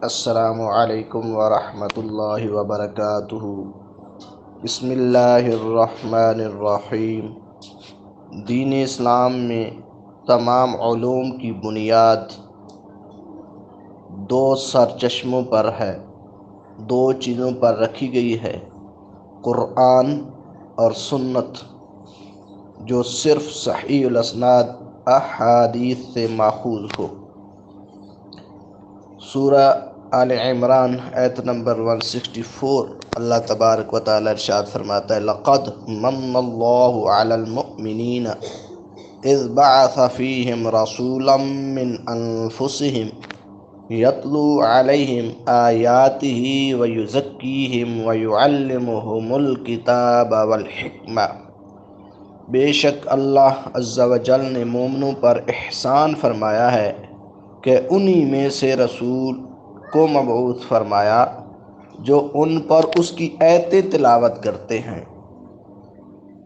السلام علیکم ورحمۃ اللہ وبرکاتہ۔ بسم اللہ الرحمن الرحیم۔ دین اسلام میں تمام علوم کی بنیاد دو سرچشموں پر ہے، دو چیزوں پر رکھی گئی ہے، قرآن اور سنت، جو صرف صحیح الاسناد احادیث سے ماخوذ ہو۔ سورہ آل عمران آیت نمبر 164، اللہ تبارک و تعالی ارشاد فرماتا ہے: لقد من اللہ علی المؤمنین اذ بعث فیہم رسولا من انفسہم یتلو علیہم آیاتہ ویزکیہم ویعلمہم الکتاب والحکمہ۔ بے شک اللہ عز و جل نے مومنوں پر احسان فرمایا ہے کہ انہی میں سے رسول کو مبعوث فرمایا جو ان پر اس کی آیتیں تلاوت کرتے ہیں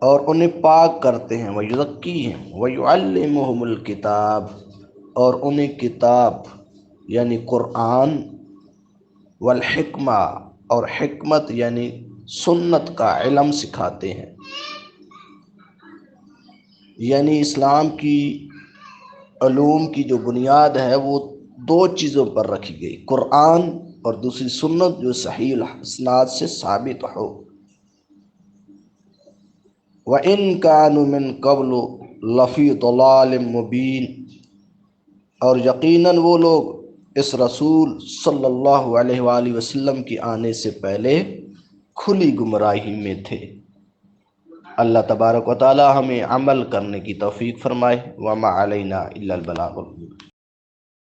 اور انہیں پاک کرتے ہیں، وَيُزَكِّيهِمْ وَيُعَلِّمُهُمُ الْكِتَابَ، اور انہیں کتاب یعنی قرآن، والحکمہ، اور حکمت یعنی سنت کا علم سکھاتے ہیں۔ یعنی اسلام کی علوم کی جو بنیاد ہے وہ دو چیزوں پر رکھی گئی، قرآن اور دوسری سنت جو صحیح الاسناد سے ثابت ہو۔ وَإِن كَانُوا مِن قَبْلُ لَفِي ضَلَالٍ مُبِينٍ، اور یقیناً وہ لوگ اس رسول صلی اللہ علیہ وآلہ وسلم کے آنے سے پہلے کھلی گمراہی میں تھے۔ اللہ تبارک و تعالی ہمیں عمل کرنے کی توفیق فرمائے۔ وما علینا الا البلاغ المبین۔